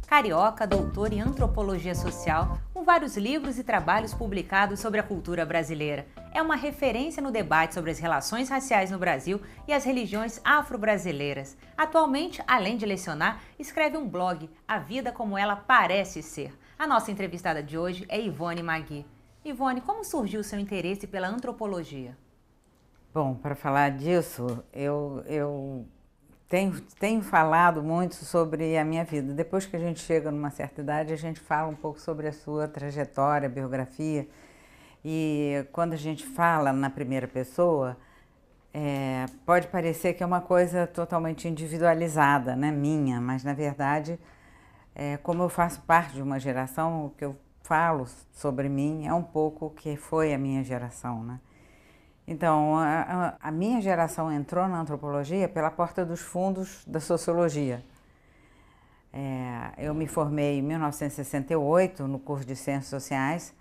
Carioca, doutor em antropologia social, com vários livros e trabalhos publicados sobre a cultura brasileira. É uma referência no debate sobre as relações raciais no Brasil e as religiões afro-brasileiras. Atualmente, além de lecionar, escreve um blog, A Vida Como Ela Parece Ser. A nossa entrevistada de hoje é Ivone Magui. Ivone, como surgiu o seu interesse pela antropologia? Bom, para falar disso, eu tenho falado muito sobre a minha vida. Depois que a gente chega numa certa idade, a gente fala um pouco sobre a sua trajetória, biografia. E quando a gente fala na primeira pessoa, pode parecer que é uma coisa totalmente individualizada, né, minha, mas na verdade, como eu faço parte de uma geração, o que eu falo sobre mim é um pouco o que foi a minha geração, né? Então, a minha geração entrou na antropologia pela porta dos fundos da sociologia. Eu me formei em 1968 no curso de Ciências Sociais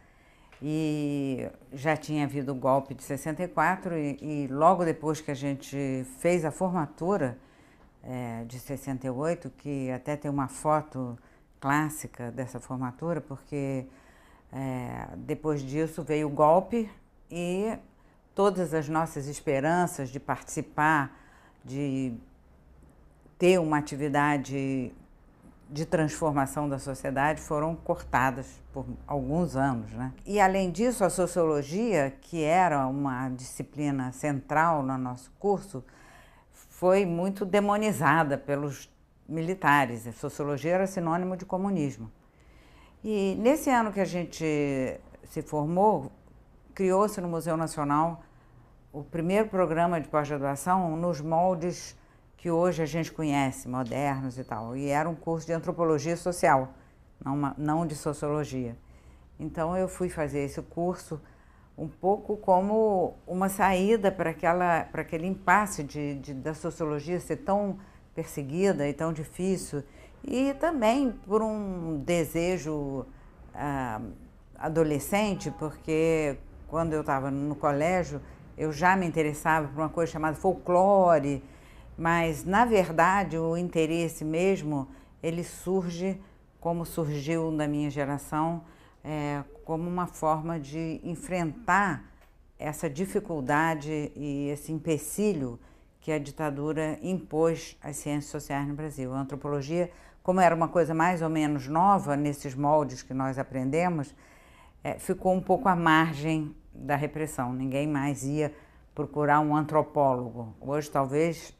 e já tinha havido o golpe de 64 e logo depois que a gente fez a formatura de 68, que até tem uma foto clássica dessa formatura, porque depois disso veio o golpe e todas as nossas esperanças de participar, de ter uma atividade de transformação da sociedade foram cortadas por alguns anos, né? E além disso, a sociologia, que era uma disciplina central no nosso curso, foi muito demonizada pelos militares. A sociologia era sinônimo de comunismo. E nesse ano que a gente se formou, criou-se no Museu Nacional o primeiro programa de pós-graduação nos moldes que hoje a gente conhece, modernos e tal. E era um curso de antropologia social, não de sociologia. Então eu fui fazer esse curso um pouco como uma saída para aquele impasse da sociologia ser tão perseguida e tão difícil. E também por um desejo adolescente, porque quando eu estava no colégio, eu já me interessava por uma coisa chamada folclore, mas, na verdade, o interesse mesmo, ele surge, como surgiu na minha geração, como uma forma de enfrentar essa dificuldade e esse empecilho que a ditadura impôs às ciências sociais no Brasil. A antropologia, como era uma coisa mais ou menos nova nesses moldes que nós aprendemos, ficou um pouco à margem da repressão. Ninguém mais ia procurar um antropólogo. Hoje, talvez,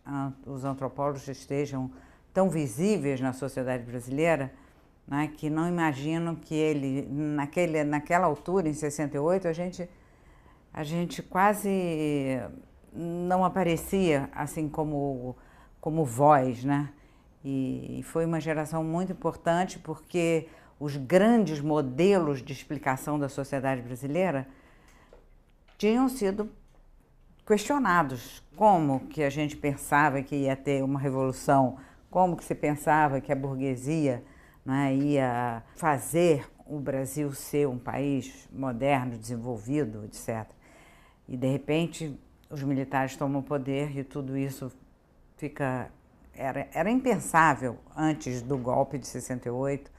os antropólogos estejam tão visíveis na sociedade brasileira, né, que não imaginam que naquela altura, em 68, a gente quase não aparecia assim como voz, né? E foi uma geração muito importante porque os grandes modelos de explicação da sociedade brasileira tinham sido questionados. Como que a gente pensava que ia ter uma revolução, como que se pensava que a burguesia, né, ia fazer o Brasil ser um país moderno, desenvolvido, etc. E de repente os militares tomam o poder e tudo isso era impensável antes do golpe de 68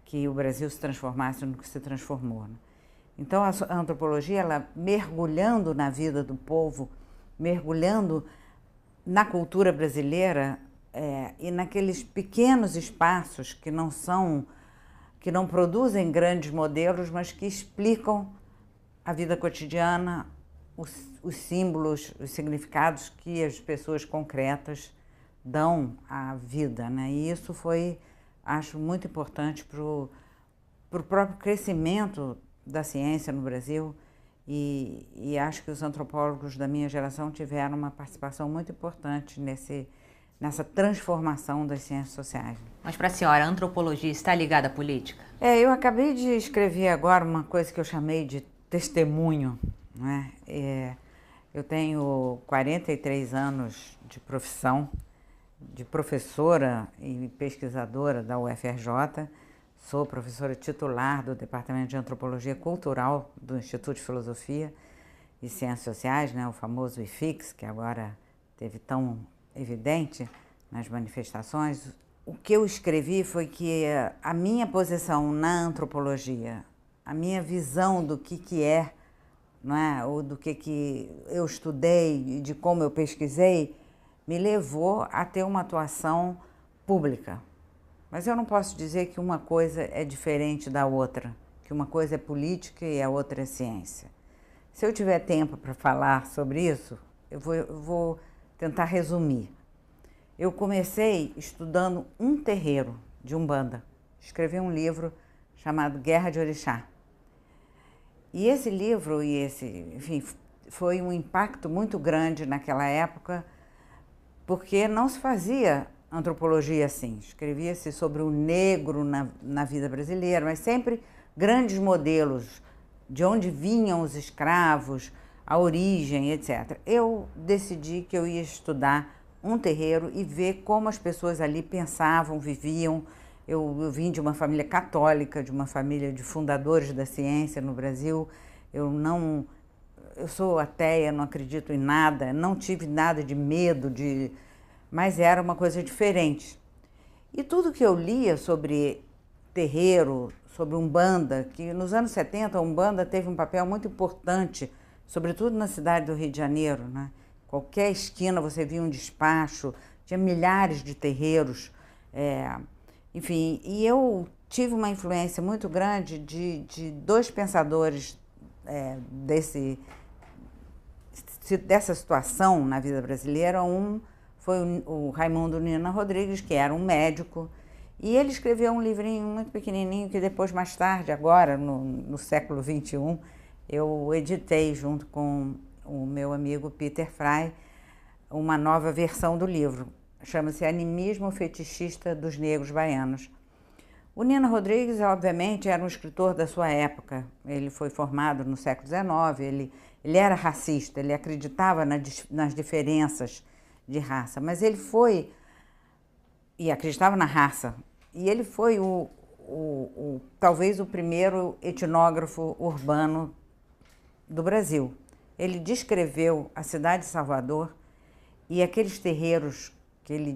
que o Brasil se transformasse no que se transformou, né? Então, a antropologia, ela mergulhando na vida do povo, mergulhando na cultura brasileira e naqueles pequenos espaços que não produzem grandes modelos, mas que explicam a vida cotidiana, os símbolos, os significados que as pessoas concretas dão à vida, né? E isso foi, acho, muito importante para o próprio crescimento da ciência no Brasil e acho que os antropólogos da minha geração tiveram uma participação muito importante nessa transformação das ciências sociais. Mas para a senhora, a antropologia está ligada à política? Eu acabei de escrever agora uma coisa que eu chamei de testemunho, né? Eu tenho 43 anos de profissão, de professora e pesquisadora da UFRJ. Sou professora titular do Departamento de Antropologia Cultural do Instituto de Filosofia e Ciências Sociais, né, o famoso IFIX, que agora teve tão evidente nas manifestações. o que eu escrevi foi que a minha posição na antropologia, a minha visão do que é, não é, ou do que eu estudei e de como eu pesquisei, me levou a ter uma atuação pública. Mas eu não posso dizer que uma coisa é diferente da outra, que uma coisa é política e a outra é ciência. Se eu tiver tempo para falar sobre isso, eu vou tentar resumir. Eu comecei estudando um terreiro de Umbanda. Escrevi um livro chamado Guerra de Orixá. E esse livro, enfim, foi um impacto muito grande naquela época, porque não se fazia antropologia assim. Escrevia-se sobre o negro na vida brasileira, mas sempre grandes modelos, de onde vinham os escravos, a origem, etc. Eu decidi que eu ia estudar um terreiro e ver como as pessoas ali pensavam, viviam. Eu vim de uma família católica, de uma família de fundadores da ciência no Brasil. Eu sou ateia, não acredito em nada, não tive nada de medo, mas era uma coisa diferente. E tudo que eu lia sobre terreiro, sobre Umbanda, que nos anos 70 a Umbanda teve um papel muito importante, sobretudo na cidade do Rio de Janeiro, né? Qualquer esquina você via um despacho, tinha milhares de terreiros, enfim, e eu tive uma influência muito grande de dois pensadores dessa situação na vida brasileira. Um foi o Raimundo Nina Rodrigues, que era um médico, e ele escreveu um livrinho muito pequenininho que depois, mais tarde, agora, no século XXI, eu editei junto com o meu amigo Peter Frey uma nova versão do livro. Chama-se Animismo Fetichista dos Negros Baianos. O Nina Rodrigues, obviamente, era um escritor da sua época. Ele foi formado no século XIX, ele era racista, ele acreditava nas diferenças de raça, mas ele foi, e acreditava na raça, e ele foi talvez o primeiro etnógrafo urbano do Brasil. Ele descreveu a cidade de Salvador e aqueles terreiros que ele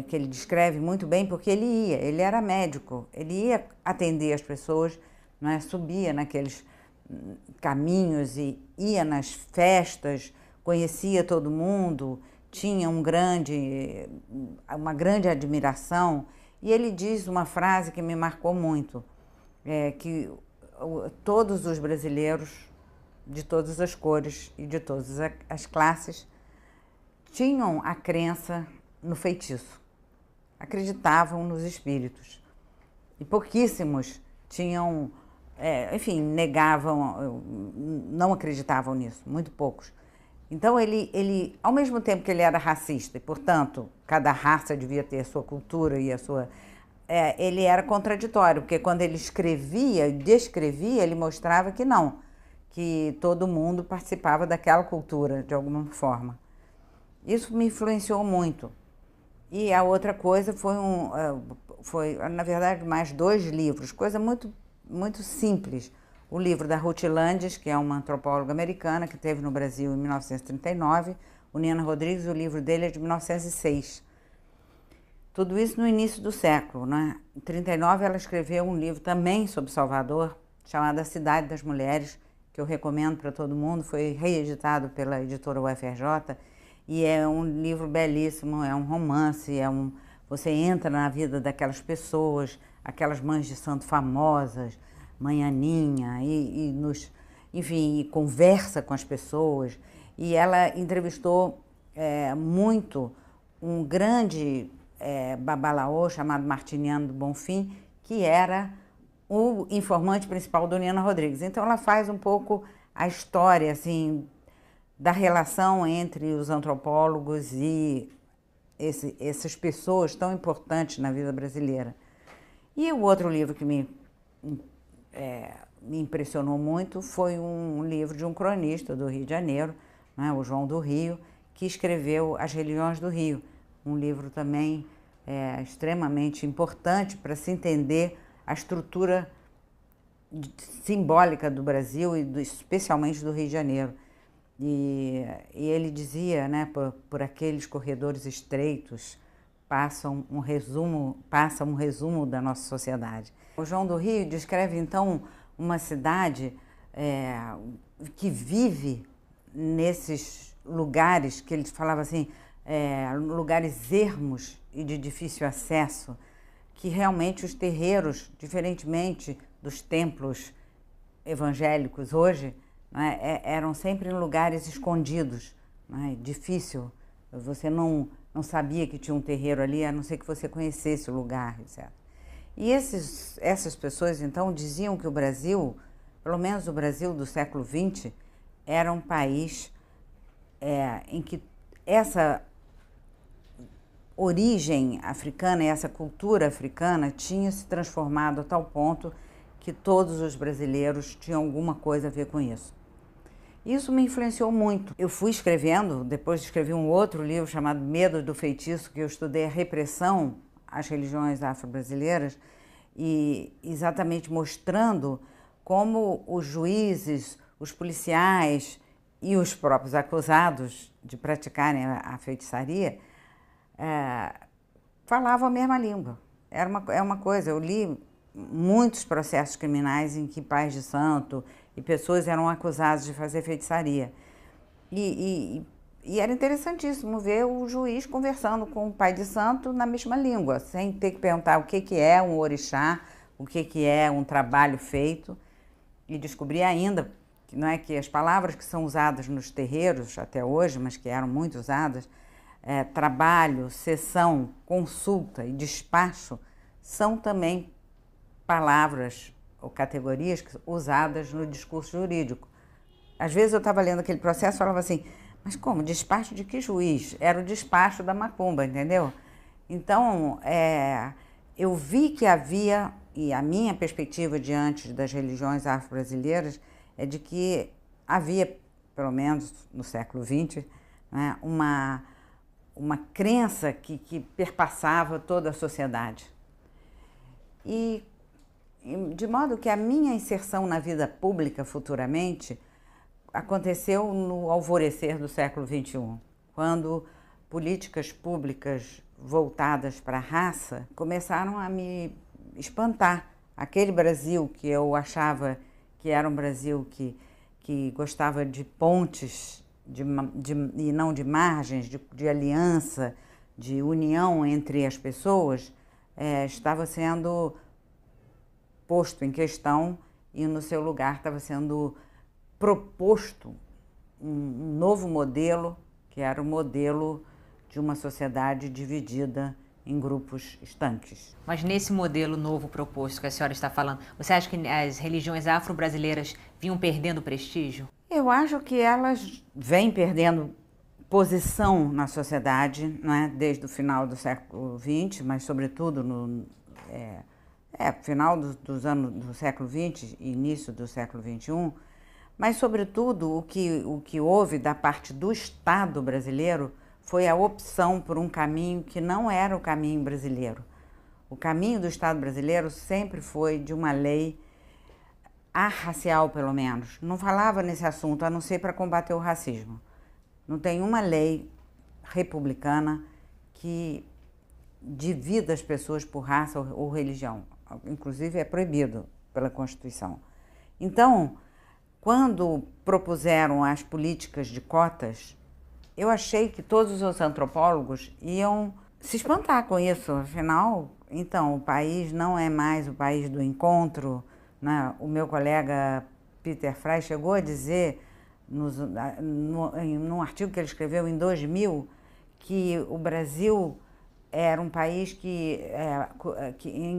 que ele descreve muito bem, porque ele era médico, ele ia atender as pessoas, não é? Subia naqueles caminhos e ia nas festas, conhecia todo mundo, tinha uma grande admiração. E ele diz uma frase que me marcou muito, que todos os brasileiros, de todas as cores e de todas as classes, tinham a crença no feitiço, acreditavam nos espíritos. E pouquíssimos tinham, enfim, negavam, não acreditavam nisso, muito poucos. Então ele, ao mesmo tempo que ele era racista, e portanto cada raça devia ter a sua cultura e a sua... ele era contraditório, porque quando ele escrevia e descrevia, ele mostrava que não, que todo mundo participava daquela cultura de alguma forma. Isso me influenciou muito. E a outra coisa foi na verdade, mais dois livros, coisa muito, muito simples. O livro da Ruth Landes, que é uma antropóloga americana que esteve no Brasil em 1939, o Nina Rodrigues, o livro dele é de 1906. Tudo isso no início do século, né? Em 1939 ela escreveu um livro também sobre Salvador, chamado A Cidade das Mulheres, que eu recomendo para todo mundo, foi reeditado pela editora UFRJ, e é um livro belíssimo, é um romance, você entra na vida daquelas pessoas, aquelas mães de santo famosas, Mãe Aninha, enfim, e conversa com as pessoas. E ela entrevistou muito um grande babalaô chamado Martiniano do Bonfim, que era o informante principal do Nina Rodrigues. Então ela faz um pouco a história assim, da relação entre os antropólogos e essas pessoas tão importantes na vida brasileira. E o outro livro que me impressionou muito foi um livro de um cronista do Rio de Janeiro, né, o João do Rio, que escreveu As Religiões do Rio, um livro também extremamente importante para se entender a estrutura simbólica do Brasil e especialmente do Rio de Janeiro. E ele dizia, né, por aqueles corredores estreitos, passa um resumo da nossa sociedade. O João do Rio descreve então uma cidade que vive nesses lugares que ele falava assim, lugares ermos e de difícil acesso, que realmente os terreiros, diferentemente dos templos evangélicos hoje, né, eram sempre em lugares escondidos, né, difícil, você não sabia que tinha um terreiro ali, a não ser que você conhecesse o lugar, etc. E essas pessoas, então, diziam que o Brasil, pelo menos o Brasil do século XX, era um país em que essa origem africana e essa cultura africana tinha se transformado a tal ponto que todos os brasileiros tinham alguma coisa a ver com isso. Isso me influenciou muito. Eu fui escrevendo, depois escrevi um outro livro chamado Medo do Feitiço, que eu estudei a repressão às religiões afro-brasileiras e exatamente mostrando como os juízes, os policiais e os próprios acusados de praticarem a feitiçaria falavam a mesma língua. É uma coisa, eu li muitos processos criminais em que pais de santo e pessoas eram acusadas de fazer feitiçaria. E era interessantíssimo ver o juiz conversando com o pai de santo na mesma língua, sem ter que perguntar o que é um orixá, o que é um trabalho feito. E descobri ainda que as palavras que são usadas nos terreiros até hoje, mas que eram muito usadas, trabalho, sessão, consulta e despacho, são também palavras ou categorias usadas no discurso jurídico. Às vezes eu estava lendo aquele processo e falava assim, mas como? Despacho de que juiz? Era o despacho da macumba, entendeu? Então, eu vi que havia, e a minha perspectiva diante das religiões afro-brasileiras é de que havia, pelo menos no século XX, né, uma crença que perpassava toda a sociedade. E de modo que a minha inserção na vida pública futuramente aconteceu no alvorecer do século XXI, quando políticas públicas voltadas para a raça começaram a me espantar. Aquele Brasil que eu achava que era um Brasil que gostava de pontes e não de margens, de aliança, de união entre as pessoas, estava sendo posto em questão e no seu lugar estava sendo proposto um novo modelo, que era o modelo de uma sociedade dividida em grupos estanques. Mas nesse modelo novo proposto que a senhora está falando, você acha que as religiões afro-brasileiras vinham perdendo prestígio? Eu acho que elas vêm perdendo posição na sociedade, né, desde o final do século XX, mas sobretudo no final dos anos do século XX e início do século XXI, mas sobretudo o que houve da parte do Estado brasileiro foi a opção por um caminho que não era o caminho brasileiro. O caminho do Estado brasileiro sempre foi de uma lei arracial, pelo menos. Não falava nesse assunto, a não ser para combater o racismo. Não tem uma lei republicana que divida as pessoas por raça ou religião. Inclusive é proibido pela Constituição. Então, quando propuseram as políticas de cotas, eu achei que todos os antropólogos iam se espantar com isso. Afinal, então, o país não é mais o país do encontro, né? O meu colega Peter Frey chegou a dizer, num artigo que ele escreveu em 2000, que o Brasil era um país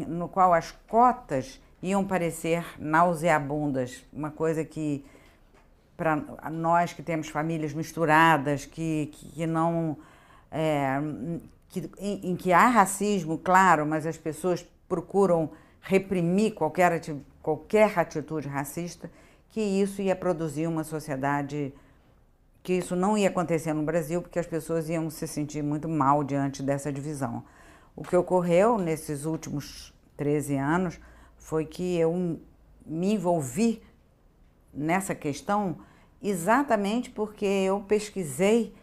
no qual as cotas iam parecer nauseabundas, uma coisa que, para nós que temos famílias misturadas, em que há racismo, claro, mas as pessoas procuram reprimir qualquer atitude racista, que isso ia produzir uma sociedade, que isso não ia acontecer no Brasil, porque as pessoas iam se sentir muito mal diante dessa divisão. O que ocorreu nesses últimos 13 anos foi que eu me envolvi nessa questão exatamente porque eu pesquisei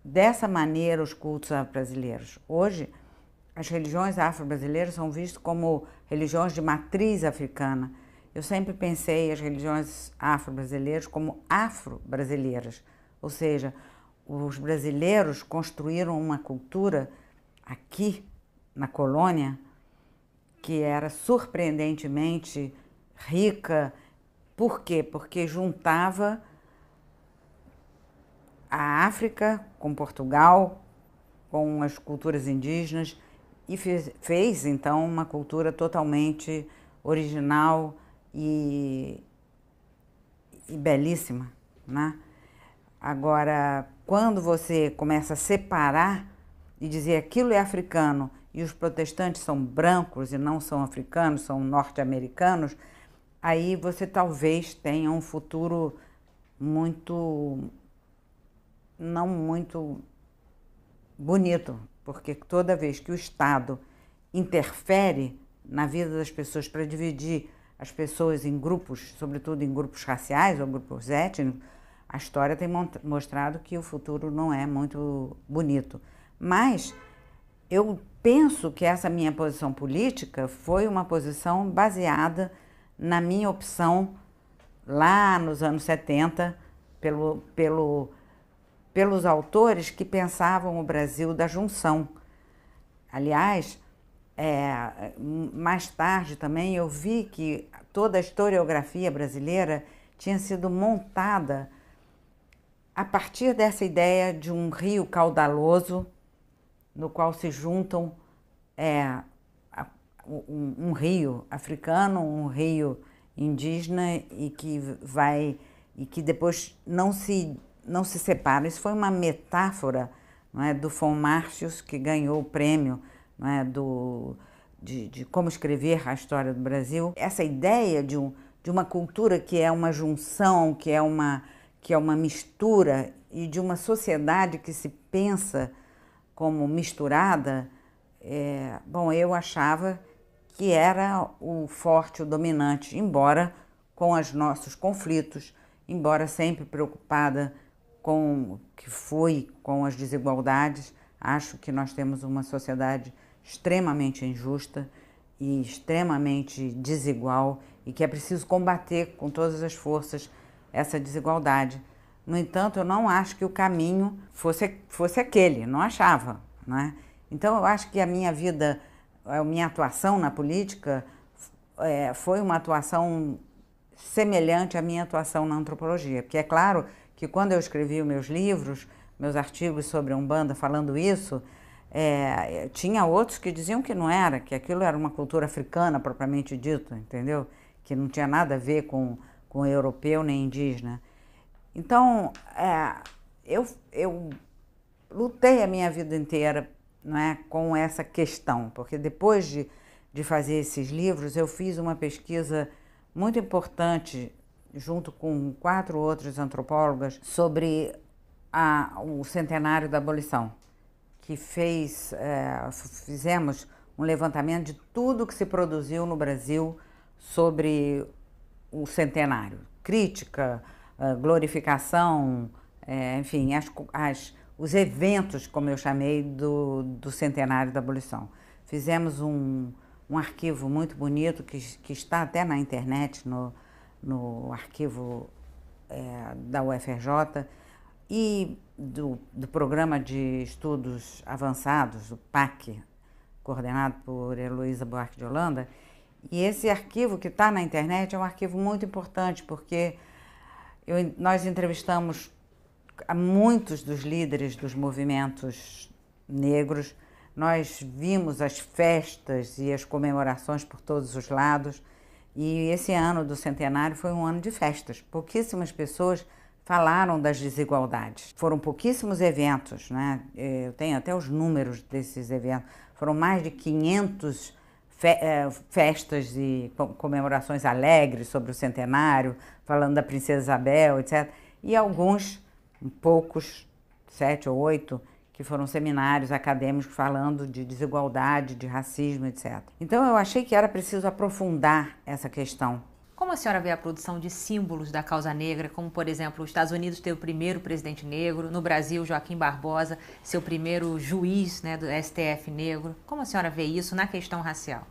dessa maneira os cultos brasileiros. Hoje, as religiões afro-brasileiras são vistas como religiões de matriz africana. Eu sempre pensei as religiões afro-brasileiras como afro-brasileiras, ou seja, os brasileiros construíram uma cultura aqui na colônia que era surpreendentemente rica. Por quê? Porque juntava a África com Portugal, com as culturas indígenas e fez então uma cultura totalmente original e belíssima, né? Agora, quando você começa a separar e dizer aquilo é africano e os protestantes são brancos e não são africanos, são norte-americanos, aí você talvez tenha um futuro não muito bonito, porque toda vez que o Estado interfere na vida das pessoas para dividir as pessoas em grupos, sobretudo em grupos raciais ou grupos étnicos, a história tem mostrado que o futuro não é muito bonito. Mas eu penso que essa minha posição política foi uma posição baseada na minha opção lá nos anos 70 pelos autores que pensavam o Brasil da junção. Aliás, mais tarde também eu vi que toda a historiografia brasileira tinha sido montada a partir dessa ideia de um rio caudaloso no qual se juntam um rio africano, um rio indígena e que depois não se separam. Isso foi uma metáfora, não é, do von Martius, que ganhou o prêmio, não é, de como escrever a história do Brasil. Essa ideia de uma cultura que é uma junção, que é uma mistura, e de uma sociedade que se pensa como misturada, bom, eu achava que era o forte, o dominante, embora com os nossos conflitos, embora sempre preocupada com as desigualdades. Acho que nós temos uma sociedade extremamente injusta e extremamente desigual e que é preciso combater com todas as forças essa desigualdade. No entanto, eu não acho que o caminho fosse aquele, não achava, não é? Então, eu acho que a minha vida, a minha atuação na política foi uma atuação semelhante à minha atuação na antropologia, porque é claro que quando eu escrevi os meus livros, meus artigos sobre a Umbanda falando isso, tinha outros que diziam que não era, que aquilo era uma cultura africana propriamente dita, entendeu? Que não tinha nada a ver com europeu nem indígena. Então, eu lutei a minha vida inteira, não é, com essa questão, porque depois de fazer esses livros, eu fiz uma pesquisa muito importante, junto com 4 outras antropólogas, sobre o centenário da abolição, que fizemos um levantamento de tudo que se produziu no Brasil sobre o centenário. Crítica, glorificação, enfim, os eventos, como eu chamei, do centenário da abolição. Fizemos um arquivo muito bonito que está até na internet, no arquivo da UFRJ, e do Programa de Estudos Avançados, o PAC, coordenado por Heloísa Buarque de Holanda. E esse arquivo que está na internet é um arquivo muito importante, porque nós entrevistamos a muitos dos líderes dos movimentos negros, nós vimos as festas e as comemorações por todos os lados, e esse ano do centenário foi um ano de festas. Pouquíssimas pessoas falaram das desigualdades. Foram pouquíssimos eventos, né? Eu tenho até os números desses eventos. Foram mais de 500 festas e comemorações alegres sobre o centenário, falando da Princesa Isabel, etc. E poucos, 7 ou 8, que foram seminários acadêmicos falando de desigualdade, de racismo, etc. Então eu achei que era preciso aprofundar essa questão. Como a senhora vê a produção de símbolos da causa negra, como, por exemplo, os Estados Unidos teve o primeiro presidente negro, no Brasil, Joaquim Barbosa, seu primeiro juiz, né, do STF negro. Como a senhora vê isso na questão racial?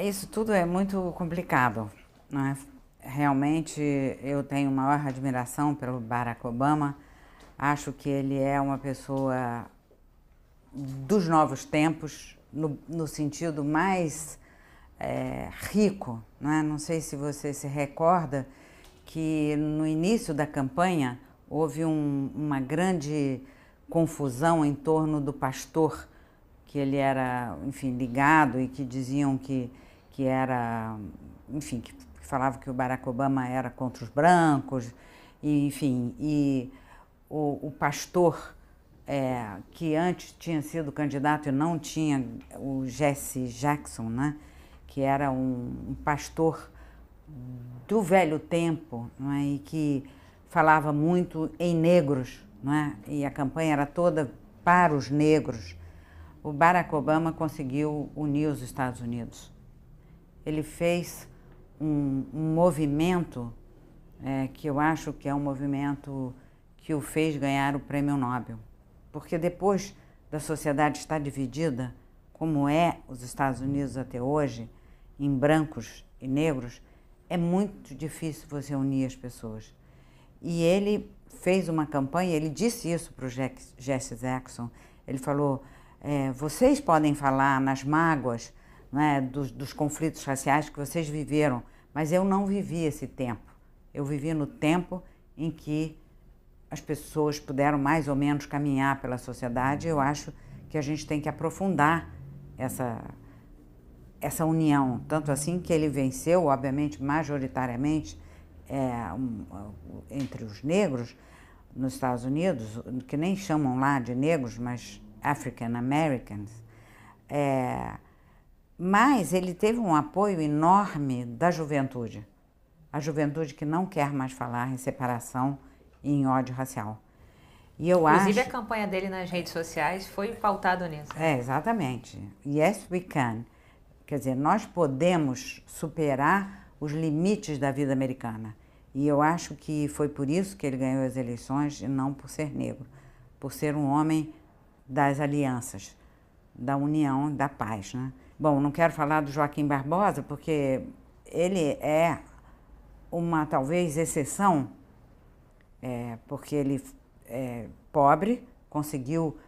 Isso tudo é muito complicado, não é? Realmente, eu tenho maior admiração pelo Barack Obama. Acho que ele é uma pessoa dos novos tempos, no sentido mais rico, não é? Não sei se você se recorda que no início da campanha houve uma grande confusão em torno do pastor, que ele era, enfim, ligado e que diziam que era, enfim, que falava que o Barack Obama era contra os brancos, e, enfim, e o pastor que antes tinha sido candidato e não tinha, o Jesse Jackson, né, que era um pastor do velho tempo, não é, e que falava muito em negros, não é, e a campanha era toda para os negros. O Barack Obama conseguiu unir os Estados Unidos. Ele fez um movimento que eu acho que é um movimento que o fez ganhar o Prêmio Nobel. Porque depois da sociedade estar dividida, como é os Estados Unidos até hoje, em brancos e negros, é muito difícil você unir as pessoas. E ele fez uma campanha, ele disse isso para o Jesse Jackson, ele falou, vocês podem falar nas mágoas, né, dos conflitos raciais que vocês viveram, mas eu não vivi esse tempo. Eu vivi no tempo em que as pessoas puderam mais ou menos caminhar pela sociedade. Eu acho que a gente tem que aprofundar essa união, tanto assim que ele venceu, obviamente, majoritariamente entre os negros nos Estados Unidos, que nem chamam lá de negros, mas African Americans, mas ele teve um apoio enorme da juventude, a juventude que não quer mais falar em separação e em ódio racial. E eu Inclusive, acho... a campanha dele nas redes sociais foi pautada nisso. Exatamente. Yes, we can. Quer dizer, nós podemos superar os limites da vida americana. E eu acho que foi por isso que ele ganhou as eleições e não por ser negro, por ser um homem das alianças, da união, da paz, né? Bom, não quero falar do Joaquim Barbosa, porque ele é uma, talvez, exceção, porque ele é pobre, conseguiu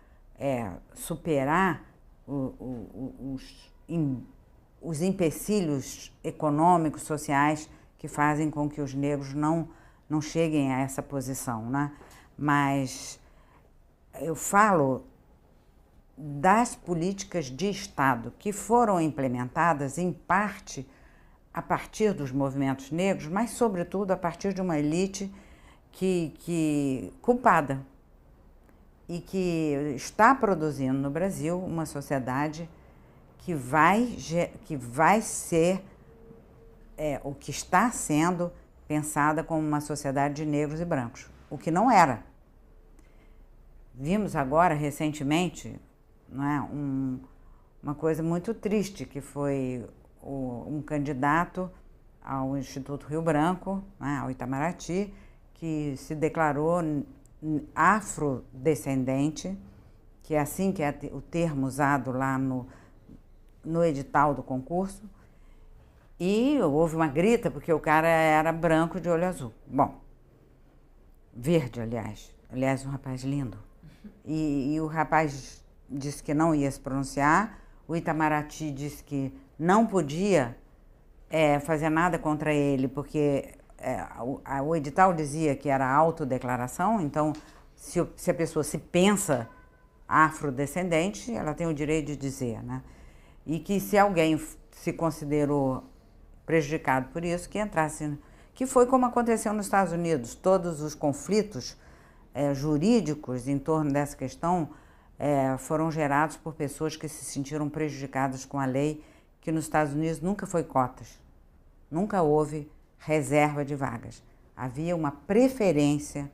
superar os empecilhos econômicos, sociais, que fazem com que os negros não cheguem a essa posição, né? Mas eu falo das políticas de Estado que foram implementadas, em parte, a partir dos movimentos negros, mas, sobretudo, a partir de uma elite que culpada e que está produzindo no Brasil uma sociedade que vai ser o que está sendo pensada como uma sociedade de negros e brancos, o que não era. Vimos agora, recentemente, não é, uma coisa muito triste, que foi um candidato ao Instituto Rio Branco, né, ao Itamaraty, que se declarou afrodescendente, que é assim que é o termo usado lá no edital do concurso, e houve uma grita porque o cara era branco de olho azul. Bom, verde, aliás, um rapaz lindo. E o rapaz disse que não ia se pronunciar, o Itamaraty disse que não podia fazer nada contra ele, porque o edital dizia que era autodeclaração, então se a pessoa se pensa afrodescendente, ela tem o direito de dizer, né? E que se alguém se considerou prejudicado por isso, que entrasse, que foi como aconteceu nos Estados Unidos. Todos os conflitos jurídicos em torno dessa questão foram gerados por pessoas que se sentiram prejudicadas com a lei, que nos Estados Unidos nunca foi cotas, nunca houve reserva de vagas. Havia uma preferência,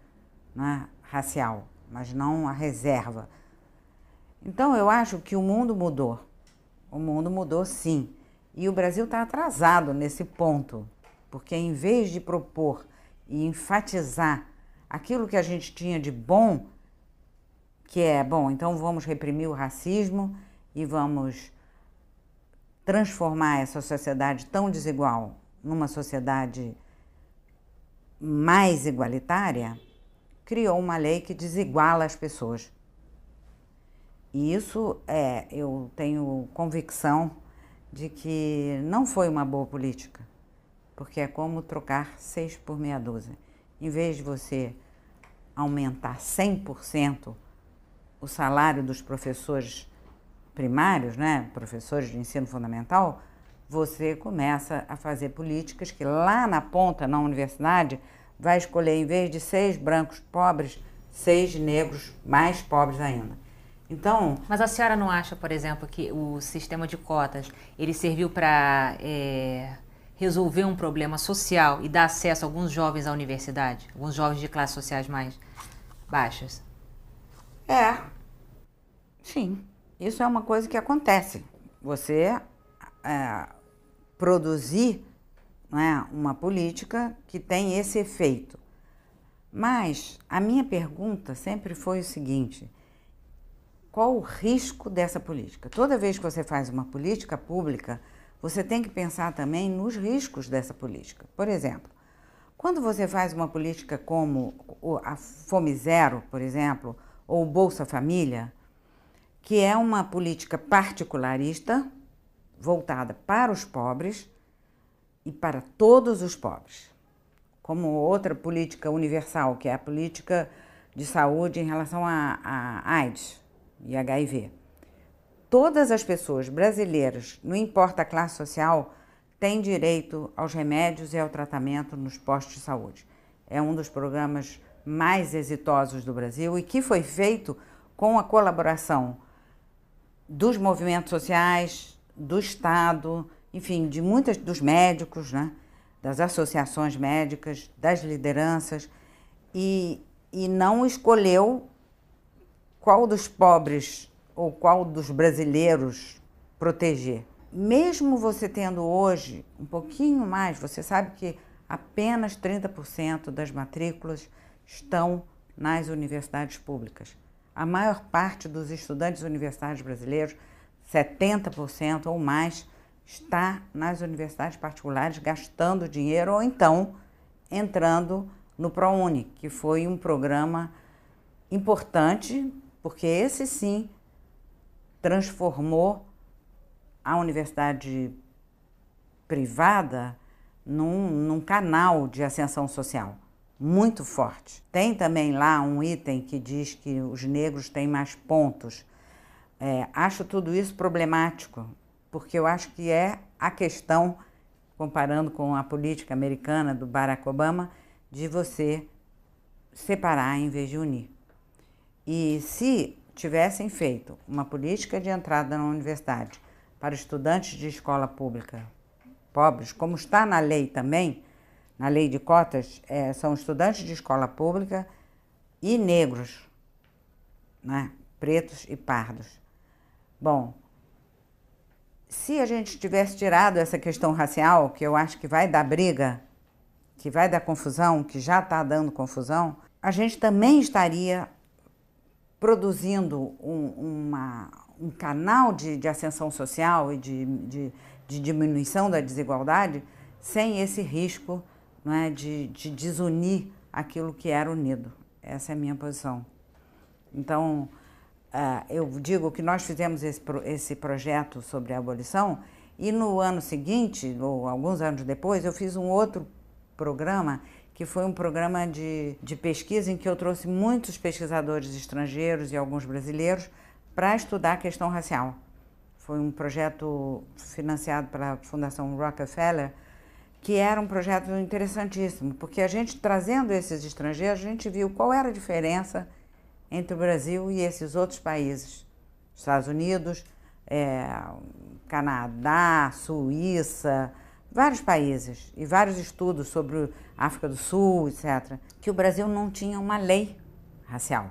né, racial, mas não a reserva. Então eu acho que o mundo mudou. O mundo mudou, sim. E o Brasil está atrasado nesse ponto. porque em vez de propor e enfatizar aquilo que a gente tinha de bom, que é, bom, então vamos reprimir o racismo e vamos transformar essa sociedade tão desigual numa sociedade mais igualitária, criou uma lei que desiguala as pessoas. E isso eu tenho convicção de que não foi uma boa política, porque é como trocar 6 por meia dúzia. Em vez de você aumentar 100% o salário dos professores primários, né, professores de ensino fundamental, você começa a fazer políticas que lá na ponta, na universidade, vai escolher, em vez de 6 brancos pobres, 6 negros mais pobres ainda. Então, mas a senhora não acha, por exemplo, que o sistema de cotas ele serviu para resolver um problema social e dar acesso a alguns jovens à universidade, alguns jovens de classes sociais mais baixas? Sim, isso é uma coisa que acontece. Você produzir, né, uma política que tem esse efeito. Mas a minha pergunta sempre foi o seguinte: qual o risco dessa política? Toda vez que você faz uma política pública, você tem que pensar também nos riscos dessa política. Por exemplo, quando você faz uma política como a Fome Zero, por exemplo, ou o Bolsa Família, que é uma política particularista, voltada para os pobres e para todos os pobres, como outra política universal, que é a política de saúde em relação a AIDS e HIV. Todas as pessoas brasileiras, não importa a classe social, têm direito aos remédios e ao tratamento nos postos de saúde. É um dos programas mais exitosos do Brasil e que foi feito com a colaboração dos movimentos sociais, do Estado, enfim, de muitos dos médicos, né, das associações médicas, das lideranças, e não escolheu qual dos pobres ou qual dos brasileiros proteger. Mesmo você tendo hoje um pouquinho mais, você sabe que apenas 30% das matrículas estão nas universidades públicas. A maior parte dos estudantes universitários brasileiros, 70% ou mais, está nas universidades particulares gastando dinheiro ou então entrando no ProUni, que foi um programa importante, porque esse sim transformou a universidade privada num canal de ascensão social muito forte. Tem também lá um item que diz que os negros têm mais pontos. Acho tudo isso problemático, porque eu acho que é a questão, comparando com a política americana do Barack Obama, de você separar em vez de unir. E se tivessem feito uma política de entrada na universidade para estudantes de escola pública pobres, como está na lei também, na lei de cotas, são estudantes de escola pública e negros, né? Pretos e pardos. Bom, se a gente tivesse tirado essa questão racial, que eu acho que vai dar briga, que vai dar confusão, que já está dando confusão, a gente também estaria produzindo um canal de ascensão social e de diminuição da desigualdade sem esse risco, não é, de desunir aquilo que era unido. Essa é a minha posição. Então, eu digo que nós fizemos esse projeto sobre a abolição e no ano seguinte, ou alguns anos depois, eu fiz um outro programa que foi um programa de pesquisa em que eu trouxe muitos pesquisadores estrangeiros e alguns brasileiros para estudar a questão racial. Foi um projeto financiado pela Fundação Rockefeller, que era um projeto interessantíssimo, porque a gente, trazendo esses estrangeiros, a gente viu qual era a diferença entre o Brasil e esses outros países. Estados Unidos, Canadá, Suíça, vários países e vários estudos sobre a África do Sul, etc., que o Brasil não tinha uma lei racial.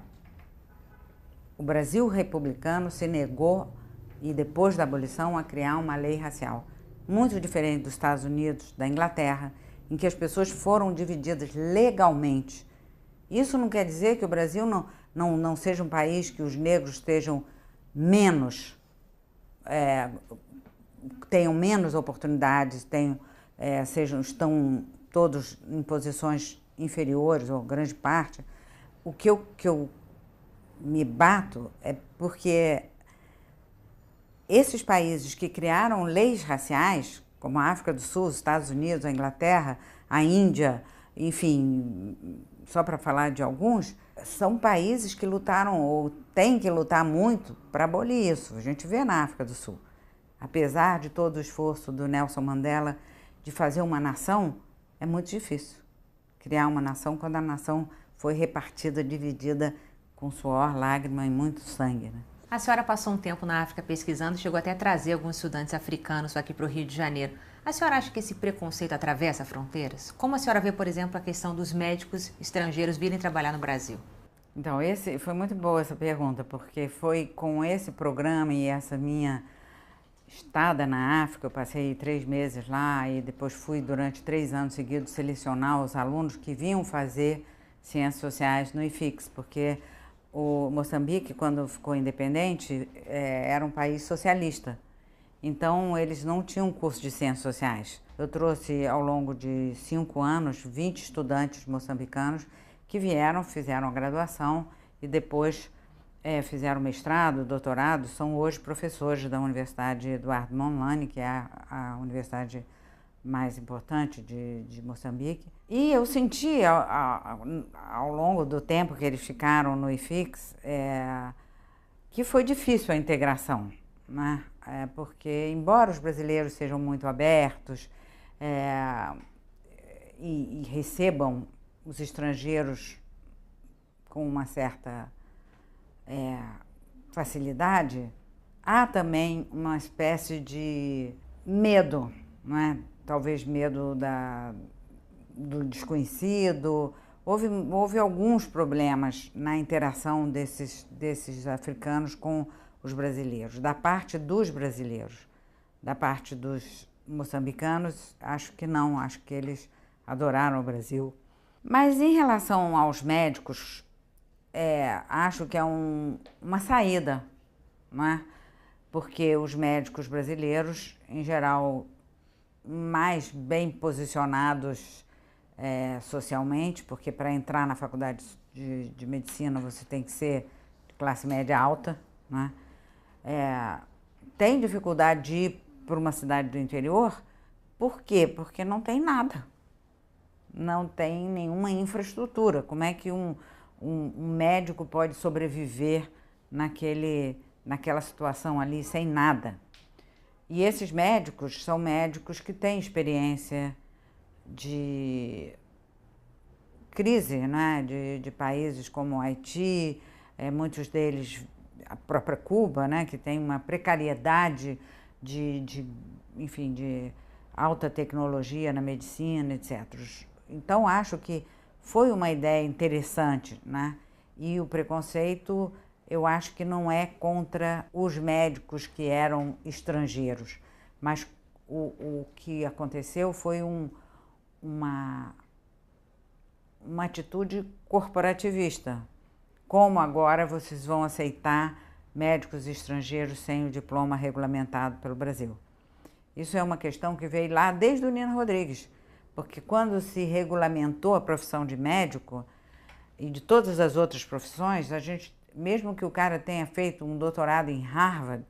O Brasil republicano se negou, e depois da abolição, a criar uma lei racial, muito diferente dos Estados Unidos, da Inglaterra em que as pessoas foram divididas legalmente. Isso não quer dizer que o Brasil não seja um país que os negros estejam menos, tenham menos oportunidades, estão todos em posições inferiores, ou grande parte. O que eu me bato é porque esses países que criaram leis raciais, como a África do Sul, os Estados Unidos, a Inglaterra, a Índia, enfim, só para falar de alguns, são países que lutaram ou têm que lutar muito para abolir isso. A gente vê na África do Sul. Apesar de todo o esforço do Nelson Mandela de fazer uma nação, é muito difícil criar uma nação quando a nação foi repartida, dividida com suor, lágrima e muito sangue, né? A senhora passou um tempo na África pesquisando, chegou até a trazer alguns estudantes africanos aqui para o Rio de Janeiro. A senhora acha que esse preconceito atravessa fronteiras? Como a senhora vê, por exemplo, a questão dos médicos estrangeiros virem trabalhar no Brasil? Então, foi muito boa essa pergunta, porque foi com esse programa e essa minha estada na África, eu passei 3 meses lá e depois fui durante 3 anos seguidos selecionar os alunos que vinham fazer ciências sociais no IFIX, porque o Moçambique, quando ficou independente, era um país socialista. Então, eles não tinham curso de ciências sociais. Eu trouxe, ao longo de 5 anos, 20 estudantes moçambicanos que vieram, fizeram a graduação e depois fizeram mestrado, doutorado, são hoje professores da Universidade Eduardo Mondlane, que é a universidade mais importante de Moçambique. E eu senti, ao longo do tempo que eles ficaram no IFIX, que foi difícil a integração, né? Porque, embora os brasileiros sejam muito abertos e recebam os estrangeiros com uma certa facilidade, há também uma espécie de medo, não é? Talvez medo do desconhecido. Houve alguns problemas na interação desses africanos com os brasileiros, da parte dos brasileiros. Da parte dos moçambicanos, acho que não, acho que eles adoraram o Brasil. Mas em relação aos médicos, acho que é uma saída, não é? Porque os médicos brasileiros, em geral, mais bem posicionados socialmente, porque para entrar na faculdade de medicina você tem que ser de classe média alta, né? Tem dificuldade de ir para uma cidade do interior. Por quê? Porque não tem nada, não tem nenhuma infraestrutura. Como é que um médico pode sobreviver naquela situação ali sem nada? E esses médicos são médicos que têm experiência de crise, né? de países como o Haiti, muitos deles, a própria Cuba, né? Que tem uma precariedade enfim, de alta tecnologia na medicina, etc. Então, acho que foi uma ideia interessante, né? E o preconceito, eu acho que não é contra os médicos que eram estrangeiros, mas o que aconteceu foi uma atitude corporativista. Como agora vocês vão aceitar médicos estrangeiros sem o diploma regulamentado pelo Brasil? Isso é uma questão que veio lá desde o Nino Rodrigues, porque quando se regulamentou a profissão de médico e de todas as outras profissões, mesmo que o cara tenha feito um doutorado em Harvard,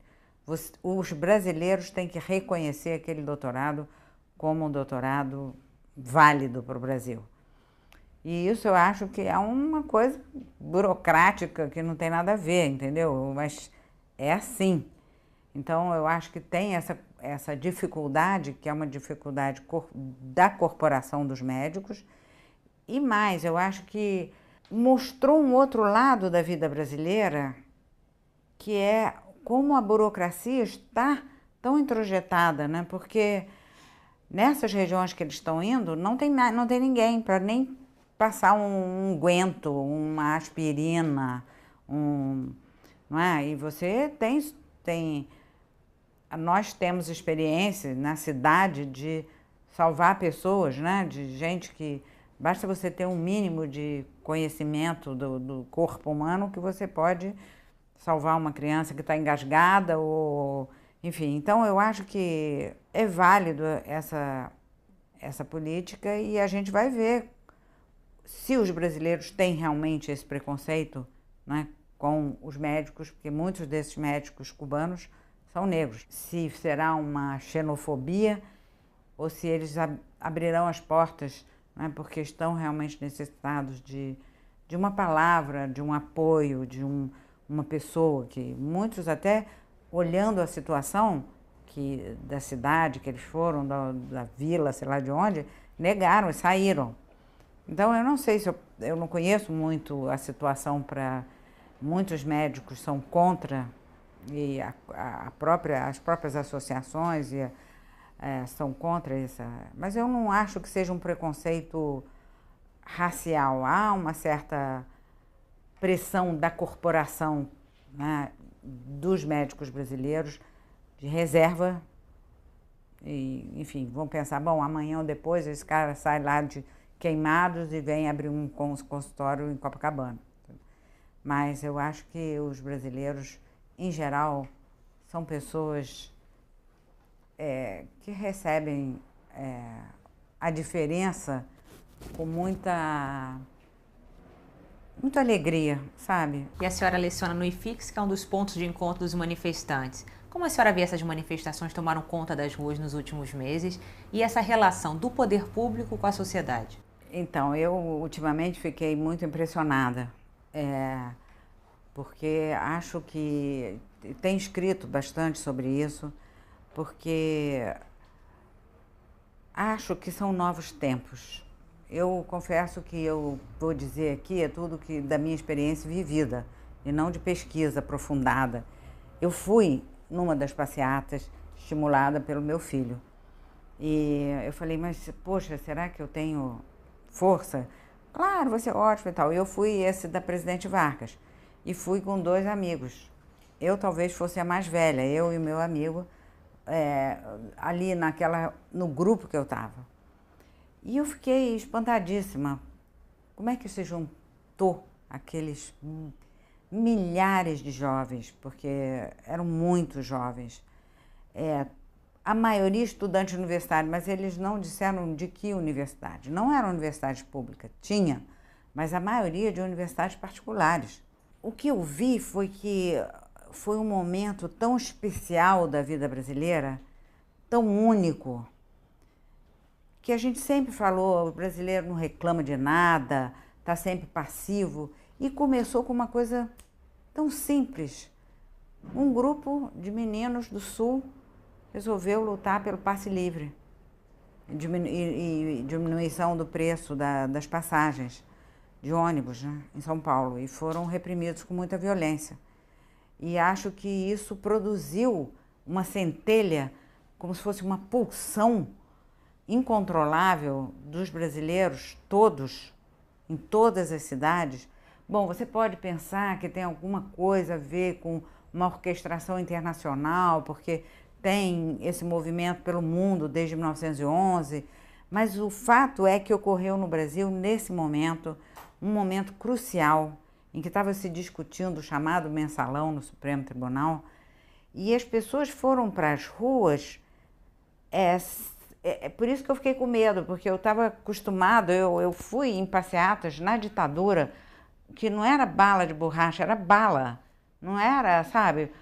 os brasileiros têm que reconhecer aquele doutorado como um doutorado válido para o Brasil. E isso eu acho que é uma coisa burocrática que não tem nada a ver, entendeu? Mas é assim. Então, eu acho que tem essa dificuldade, que é uma dificuldade da corporação dos médicos. E mais, eu acho que mostrou um outro lado da vida brasileira, que é como a burocracia está tão introjetada, né? Porque nessas regiões que eles estão indo, não tem ninguém para nem passar um unguento, uma aspirina, não é? E você nós temos experiência na cidade de salvar pessoas, né? De gente que basta você ter um mínimo de conhecimento do corpo humano que você pode salvar uma criança que está engasgada ou... Enfim, então eu acho que é válido essa política e a gente vai ver se os brasileiros têm realmente esse preconceito, né, com os médicos, porque muitos desses médicos cubanos são negros. Se será uma xenofobia ou se eles abrirão as portas, né, porque estão realmente necessitados de uma palavra, de um apoio, de uma pessoa que muitos até olhando a situação da cidade que eles foram, da vila, sei lá de onde, negaram e saíram. Então eu não sei se eu não conheço muito a situação para muitos médicos são contra e as próprias associações são contra essa, mas eu não acho que seja um preconceito racial. Há uma certa pressão da corporação, né, dos médicos brasileiros de reserva e, enfim, vão pensar, bom, amanhã ou depois esse cara sai lá de Queimados e vem abrir um consultório em Copacabana. Mas eu acho que os brasileiros, em geral, são pessoas que recebem a diferença com muita alegria, sabe? E a senhora leciona no IFIX, que é um dos pontos de encontro dos manifestantes. Como a senhora vê essas manifestações tomaram conta das ruas nos últimos meses e essa relação do poder público com a sociedade? Então, eu ultimamente fiquei muito impressionada, porque acho que tenho escrito bastante sobre isso, porque acho que são novos tempos. Eu confesso que eu vou dizer aqui é tudo que da minha experiência vivida e não de pesquisa aprofundada. Eu fui numa das passeatas estimulada pelo meu filho e eu falei, mas poxa, será que eu tenho força? Claro, vai ser ótimo e tal. Eu fui esse da Presidente Vargas e fui com 2 amigos. Eu talvez fosse a mais velha, eu e o meu amigo, ali no grupo que eu estava. E eu fiquei espantadíssima. Como é que se juntou aqueles milhares de jovens, porque eram muitos jovens. A maioria estudante universitário, mas eles não disseram de que universidade. Não era universidade pública, tinha, mas a maioria de universidades particulares. O que eu vi foi que foi um momento tão especial da vida brasileira, tão único, que a gente sempre falou, o brasileiro não reclama de nada, está sempre passivo, e começou com uma coisa tão simples. Um grupo de meninos do Sul resolveu lutar pelo passe livre e diminuição do preço das passagens de ônibus, né, em São Paulo, e foram reprimidos com muita violência. E acho que isso produziu uma centelha, como se fosse uma pulsão incontrolável dos brasileiros, todos, em todas as cidades. Bom, você pode pensar que tem alguma coisa a ver com uma orquestração internacional, porque tem esse movimento pelo mundo desde 1911, mas o fato é que ocorreu no Brasil, nesse momento, um momento crucial, em que estava se discutindo o chamado mensalão no Supremo Tribunal, e as pessoas foram para as ruas. Por isso que eu fiquei com medo, porque eu estava acostumada, eu fui em passeatas na ditadura, que não era bala de borracha, era bala, não era, sabe,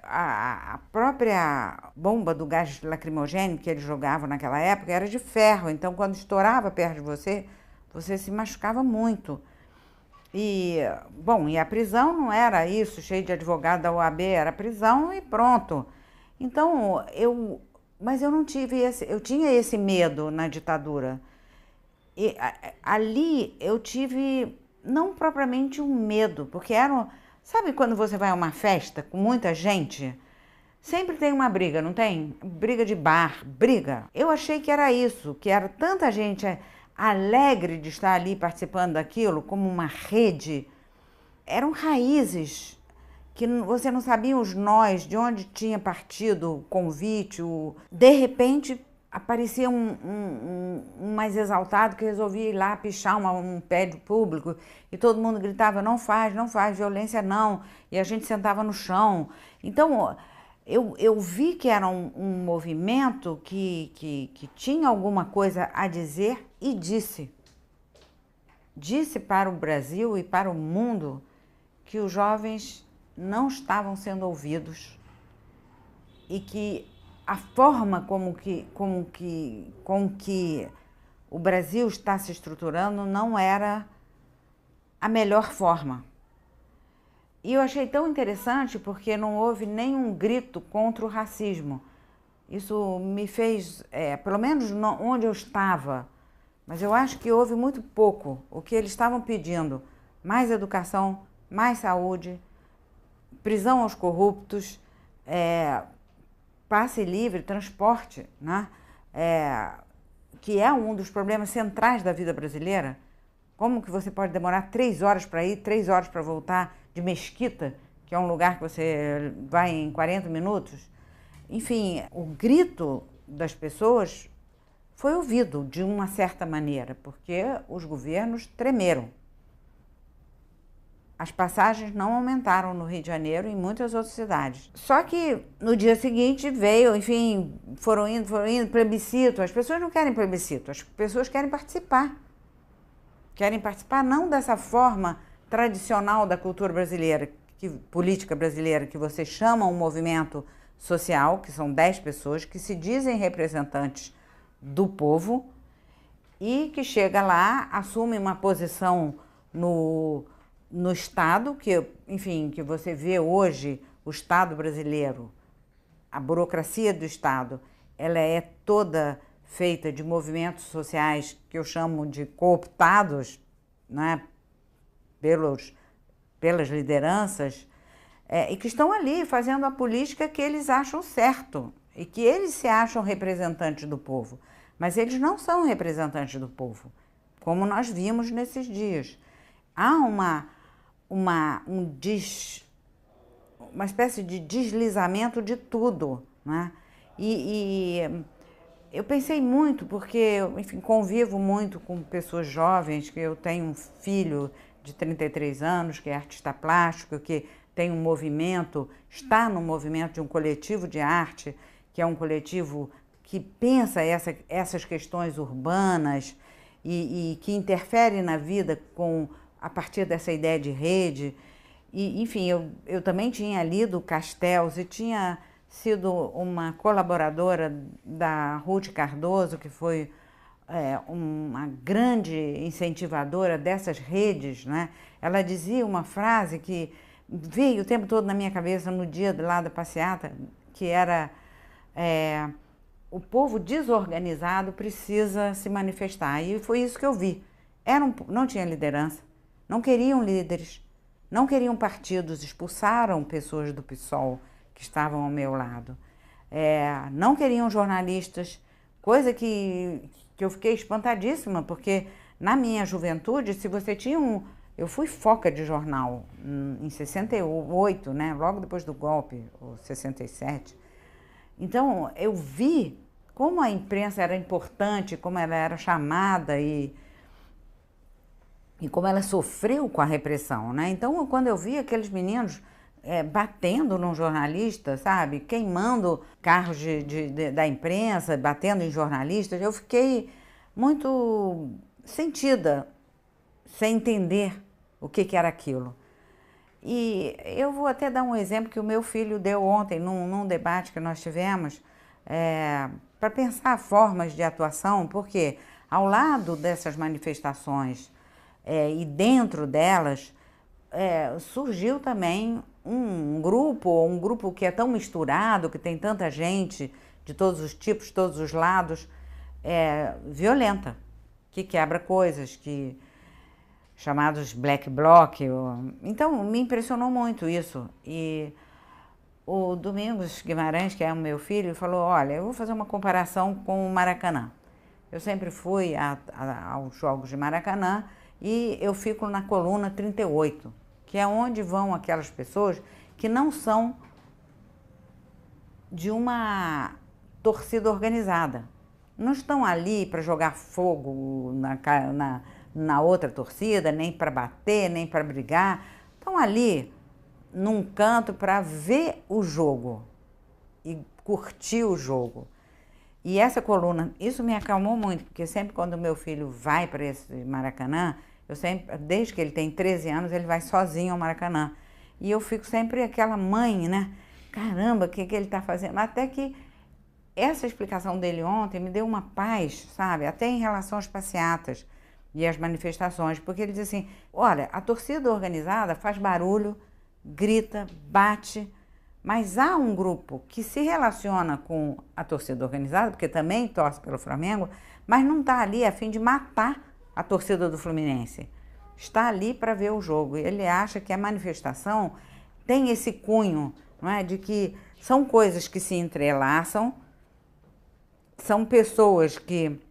a própria bomba do gás lacrimogêneo que eles jogavam naquela época era de ferro, então quando estourava perto de você, você se machucava muito. E, bom, e a prisão não era isso, cheio de advogado da OAB, era prisão e pronto. Então, mas eu não tive eu tinha esse medo na ditadura. E ali eu tive, não propriamente um medo, porque sabe quando você vai a uma festa com muita gente? Sempre tem uma briga, não tem? Briga de bar, briga. Eu achei que era isso, que era tanta gente alegre de estar ali participando daquilo, como uma rede. Eram raízes que você não sabia os nós, de onde tinha partido o convite. De repente, aparecia um mais exaltado que resolvia ir lá pichar um prédio público e todo mundo gritava, não faz, violência não, e a gente sentava no chão. Então, eu vi que era um movimento que tinha alguma coisa a dizer e disse. Disse para o Brasil e para o mundo que os jovens não estavam sendo ouvidos e que a forma com que o Brasil está se estruturando não era a melhor forma. E eu achei tão interessante porque não houve nenhum grito contra o racismo. Isso me fez, pelo menos onde eu estava, mas eu acho que houve muito pouco. O que eles estavam pedindo, mais educação, mais saúde, prisão aos corruptos, passe livre, transporte, né? Que é um dos problemas centrais da vida brasileira. Como que você pode demorar 3 horas para ir, 3 horas para voltar de Mesquita, que é um lugar que você vai em 40 minutos? Enfim, o grito das pessoas foi ouvido de uma certa maneira, porque os governos tremeram. As passagens não aumentaram no Rio de Janeiro e em muitas outras cidades. Só que no dia seguinte veio, enfim, foram indo, plebiscito. As pessoas não querem plebiscito, as pessoas querem participar. Querem participar não dessa forma tradicional da cultura brasileira, política brasileira, que você chama um movimento social, que são 10 pessoas que se dizem representantes do povo e que chega lá, assume uma posição no Estado, enfim, que você vê hoje o Estado brasileiro, a burocracia do Estado, ela é toda feita de movimentos sociais que eu chamo de cooptados, né, pelas lideranças, e que estão ali fazendo a política que eles acham certo e que eles se acham representantes do povo, mas eles não são representantes do povo, como nós vimos nesses dias. Há uma espécie de deslizamento de tudo, né? E eu pensei muito, porque, enfim, convivo muito com pessoas jovens, que eu tenho um filho de 33 anos, que é artista plástico, que tem um movimento, está no movimento de um coletivo de arte, que é um coletivo que pensa essas questões urbanas e que interfere na vida a partir dessa ideia de rede. E, enfim, eu também tinha lido Castells e tinha sido uma colaboradora da Ruth Cardoso, que foi uma grande incentivadora dessas redes, né? Ela dizia uma frase que veio o tempo todo na minha cabeça no dia lá da passeata, que era o povo desorganizado precisa se manifestar. E foi isso que eu vi. Não tinha liderança, não queriam líderes, não queriam partidos, expulsaram pessoas do PSOL que estavam ao meu lado. Não queriam jornalistas, coisa que eu fiquei espantadíssima, porque na minha juventude, se você tinha eu fui foca de jornal em 68, né? Logo depois do golpe, ou 67. Então, eu vi como a imprensa era importante, como ela era chamada e como ela sofreu com a repressão, né? Então, quando eu vi aqueles meninos batendo num jornalista, sabe? Queimando carros da imprensa, batendo em jornalistas, eu fiquei muito sentida, sem entender o que era aquilo. E eu vou até dar um exemplo que o meu filho deu ontem, num debate que nós tivemos, para pensar formas de atuação, porque ao lado dessas manifestações e dentro delas, surgiu também um grupo que é tão misturado, que tem tanta gente de todos os tipos, todos os lados, violenta, que quebra coisas, chamados black bloc. Então, me impressionou muito isso. E o Domingos Guimarães, que é o meu filho, falou, olha, eu vou fazer uma comparação com o Maracanã. Eu sempre fui aos Jogos de Maracanã e eu fico na coluna 38, que é onde vão aquelas pessoas que não são de uma torcida organizada, não estão ali para jogar fogo na outra torcida, nem para bater, nem para brigar. Estão ali num canto para ver o jogo e curtir o jogo. E essa coluna, isso me acalmou muito, porque sempre quando meu filho vai para esse Maracanã, eu sempre, desde que ele tem 13 anos, ele vai sozinho ao Maracanã. E eu fico sempre aquela mãe, né? Caramba, o que ele está fazendo? Até que essa explicação dele ontem me deu uma paz, sabe? Até em relação às passeatas e às manifestações, porque ele diz assim, olha, a torcida organizada faz barulho, grita, bate, mas há um grupo que se relaciona com a torcida organizada, porque também torce pelo Flamengo, mas não está ali a fim de matar a torcida do Fluminense. Está ali para ver o jogo. Ele acha que a manifestação tem esse cunho, não é? De que são coisas que se entrelaçam, são pessoas que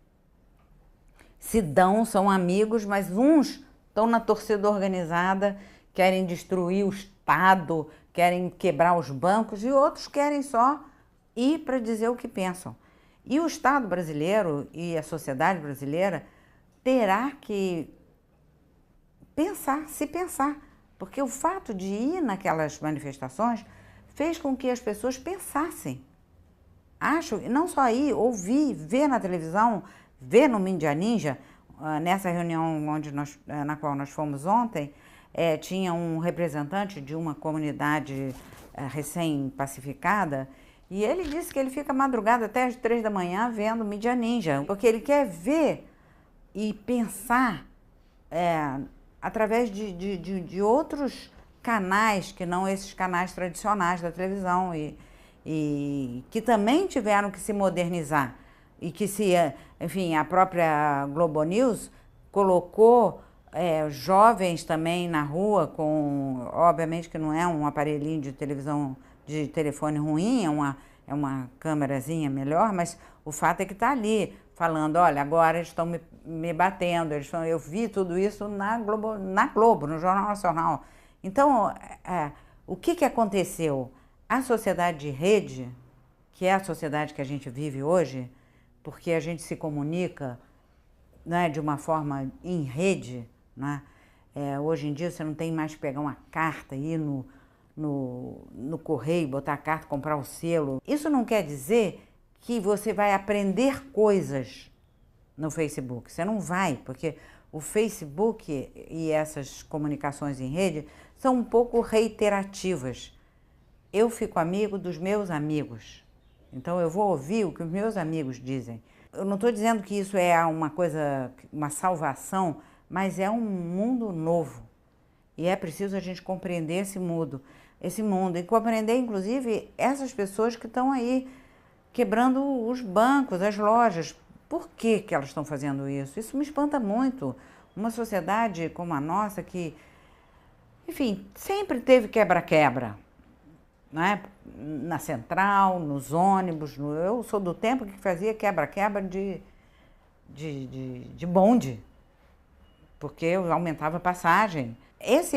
se dão, são amigos, mas uns estão na torcida organizada, querem destruir o Estado, querem quebrar os bancos, e outros querem só ir para dizer o que pensam. E o Estado brasileiro e a sociedade brasileira terá que se pensar, porque o fato de ir naquelas manifestações fez com que as pessoas pensassem. Acho, não só ir, ouvir, ver na televisão, ver no Mídia Ninja, nessa reunião na qual nós fomos ontem, tinha um representante de uma comunidade recém-pacificada, e ele disse que ele fica madrugada até as 3 da manhã vendo Mídia Ninja, porque ele quer ver e pensar através de outros canais, que não esses canais tradicionais da televisão, e que também tiveram que se modernizar, e que enfim, a própria Globo News colocou jovens também na rua, obviamente que não é um aparelhinho de televisão, de telefone ruim, é uma câmerazinha melhor, mas o fato é que está ali, falando, olha, agora eles estão me batendo, eu vi tudo isso na Globo, no Jornal Nacional. Então, o que aconteceu? A sociedade de rede, que é a sociedade que a gente vive hoje, porque a gente se comunica, né, de uma forma em rede, né? Hoje em dia você não tem mais que pegar uma carta, ir no correio, botar a carta, comprar o selo. Isso não quer dizer que você vai aprender coisas no Facebook. Você não vai, porque o Facebook e essas comunicações em rede são um pouco reiterativas. Eu fico amigo dos meus amigos, então eu vou ouvir o que os meus amigos dizem. Eu não estou dizendo que isso é uma coisa, uma salvação, mas é um mundo novo. E é preciso a gente compreender esse mundo, e compreender, inclusive, essas pessoas que estão aí quebrando os bancos, as lojas. Por que elas estão fazendo isso? Isso me espanta muito. Uma sociedade como a nossa que, enfim, sempre teve quebra-quebra, né? Na central, nos ônibus. Eu sou do tempo que fazia quebra-quebra de bonde, porque eu aumentava a passagem. Esse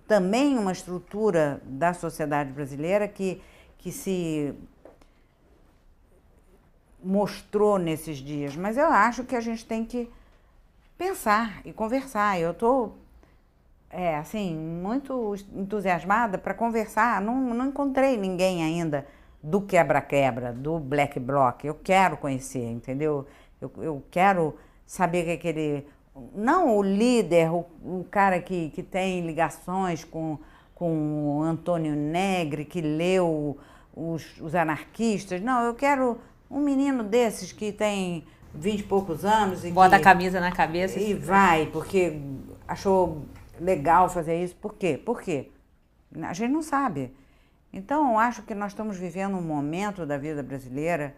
também uma estrutura da sociedade brasileira que se mostrou nesses dias, mas eu acho que a gente tem que pensar e conversar. Eu estou assim, muito entusiasmada para conversar. Não encontrei ninguém ainda do quebra-quebra, do Black Bloc. Eu quero conhecer, entendeu? Eu quero saber que aquele... Não o líder, o cara que tem ligações com o Antônio Negri, que leu os anarquistas. Não, eu quero um menino desses que tem 20 e poucos anos. Bota a camisa na cabeça. E vai, porque achou legal fazer isso. Por quê? Por quê? A gente não sabe. Então, eu acho que nós estamos vivendo um momento da vida brasileira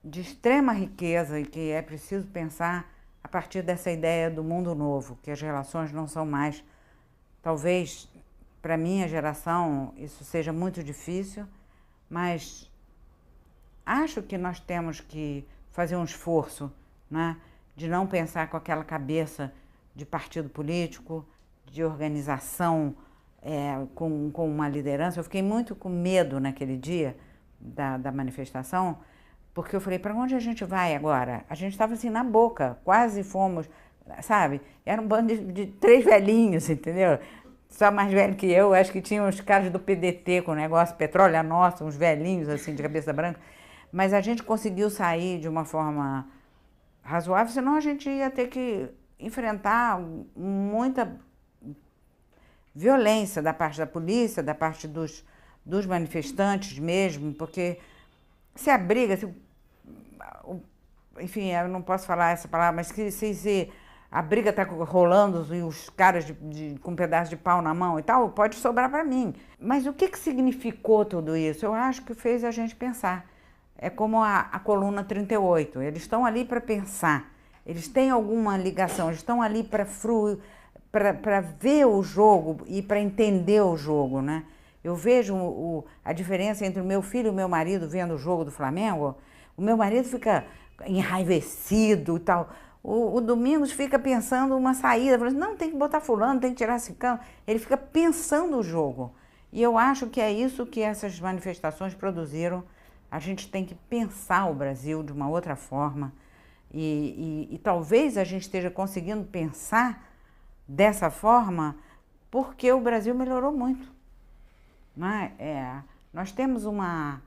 de extrema riqueza e que é preciso pensar a partir dessa ideia do mundo novo, que as relações não são mais... Talvez, para minha geração, isso seja muito difícil, mas acho que nós temos que fazer um esforço, né, de não pensar com aquela cabeça de partido político, de organização com uma liderança. Eu fiquei muito com medo naquele dia da manifestação, Porque eu falei, para onde a gente vai agora? A gente estava assim na boca, quase fomos, sabe? Era um bando de 3 velhinhos, entendeu? Só mais velho que eu, acho que tinha uns caras do PDT com o negócio petróleo é nosso, uns velhinhos assim de cabeça branca. Mas a gente conseguiu sair de uma forma razoável, senão a gente ia ter que enfrentar muita violência da parte da polícia, da parte dos manifestantes mesmo, porque se a briga, enfim, eu não posso falar essa palavra, mas se a briga está rolando e os caras com um pedaço de pau na mão e tal, pode sobrar para mim. Mas o que significou tudo isso? Eu acho que fez a gente pensar. É como a coluna 38, eles estão ali para pensar, eles têm alguma ligação, eles estão ali para ver o jogo e para entender o jogo, né? Eu vejo a diferença entre o meu filho e o meu marido vendo o jogo do Flamengo. O meu marido fica enraivecido e tal. O Domingos fica pensando uma saída, falando, não, tem que botar fulano, tem que tirar esse cano. Ele fica pensando o jogo. E eu acho que é isso que essas manifestações produziram. A gente tem que pensar o Brasil de uma outra forma. E talvez a gente esteja conseguindo pensar dessa forma porque o Brasil melhorou muito. Né? Nós temos uma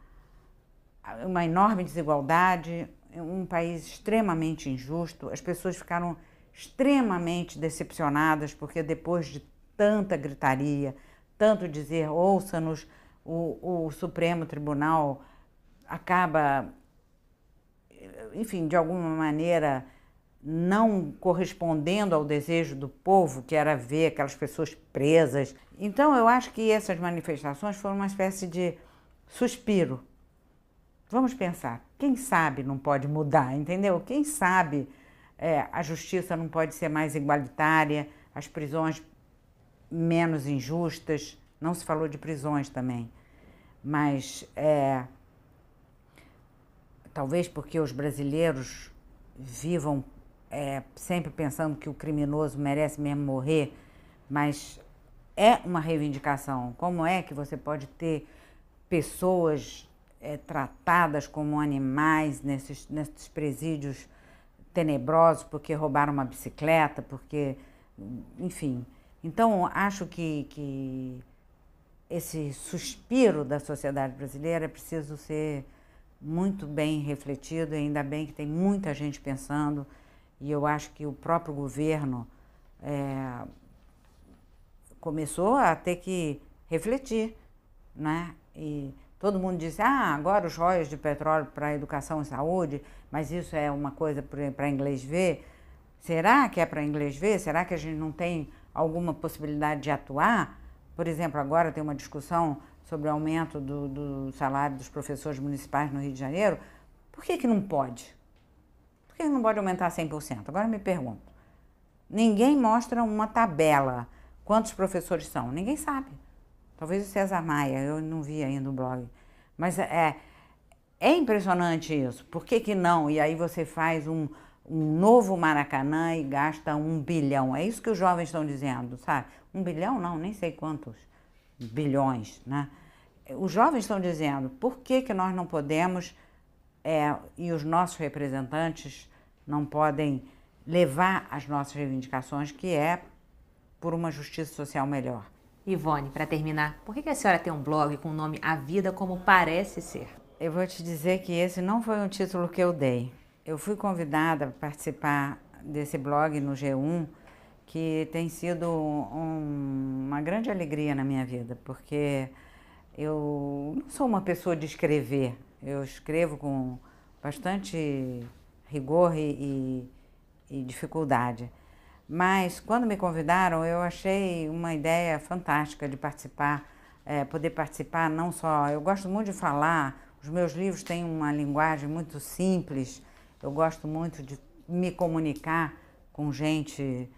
enorme desigualdade, um país extremamente injusto, as pessoas ficaram extremamente decepcionadas porque depois de tanta gritaria, tanto dizer ouça-nos, o Supremo Tribunal acaba, enfim, de alguma maneira não correspondendo ao desejo do povo, que era ver aquelas pessoas presas. Então eu acho que essas manifestações foram uma espécie de suspiro. Vamos pensar, quem sabe não pode mudar, entendeu? Quem sabe a justiça não pode ser mais igualitária, as prisões menos injustas, não se falou de prisões também, mas talvez porque os brasileiros vivam sempre pensando que o criminoso merece mesmo morrer, mas é uma reivindicação. Como é que você pode ter pessoas tratadas como animais nesses presídios tenebrosos porque roubaram uma bicicleta, porque, enfim. Então, acho que esse suspiro da sociedade brasileira é preciso ser muito bem refletido, e ainda bem que tem muita gente pensando, e eu acho que o próprio governo começou a ter que refletir, né? E todo mundo diz, agora os royalties de petróleo para educação e saúde, mas isso é uma coisa para inglês ver. Será que é para inglês ver? Será que a gente não tem alguma possibilidade de atuar? Por exemplo, agora tem uma discussão sobre o aumento do salário dos professores municipais no Rio de Janeiro. Por que não pode? Por que não pode aumentar 100%? Agora me pergunto. Ninguém mostra uma tabela. Quantos professores são? Ninguém sabe. Talvez o César Maia, eu não vi ainda o blog. Mas é impressionante isso. Por que não? E aí você faz um novo Maracanã e gasta 1 bilhão. É isso que os jovens estão dizendo, sabe? 1 bilhão não, nem sei quantos bilhões, né? Os jovens estão dizendo, por que nós não podemos, e os nossos representantes não podem levar as nossas reivindicações, que é por uma justiça social melhor. Ivone, para terminar, por que a senhora tem um blog com o nome A Vida Como Parece Ser? Eu vou te dizer que esse não foi um título que eu dei. Eu fui convidada para participar desse blog no G1, que tem sido uma grande alegria na minha vida, porque eu não sou uma pessoa de escrever, eu escrevo com bastante rigor e dificuldade. Mas quando me convidaram, eu achei uma ideia fantástica de participar, poder participar não só... Eu gosto muito de falar, os meus livros têm uma linguagem muito simples, eu gosto muito de me comunicar com gente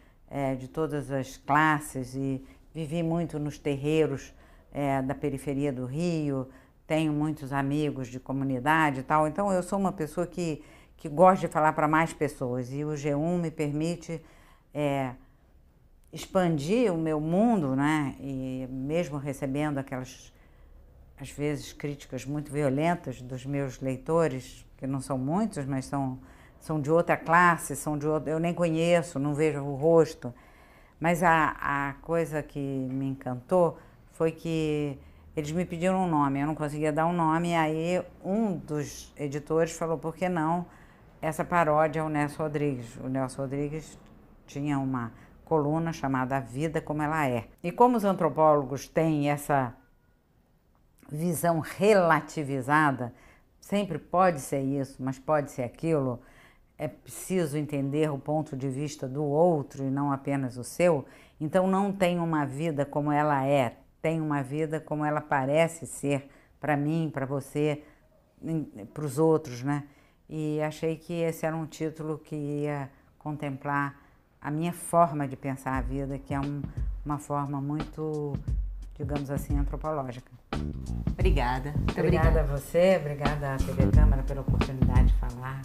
de todas as classes e vivi muito nos terreiros da periferia do Rio, tenho muitos amigos de comunidade e tal, então eu sou uma pessoa que gosta de falar para mais pessoas e o G1 me permite expandir o meu mundo, né? E mesmo recebendo aquelas às vezes, críticas muito violentas dos meus leitores, que não são muitos, mas são de outra classe, eu nem conheço, não vejo o rosto. Mas a coisa que me encantou foi que eles me pediram um nome, eu não conseguia dar um nome, e aí um dos editores falou, por que não essa paródia ao Nelson Rodrigues? O Nelson Rodrigues tinha uma coluna chamada A Vida Como Ela É. E como os antropólogos têm essa visão relativizada, sempre pode ser isso, mas pode ser aquilo, é preciso entender o ponto de vista do outro e não apenas o seu, então não tem uma vida como ela é, tem uma vida como ela parece ser para mim, para você, para os outros, né? E achei que esse era um título que ia contemplar a minha forma de pensar a vida, que é uma forma muito, digamos assim, antropológica. Obrigada. Obrigada a você, obrigada à TV Câmara pela oportunidade de falar.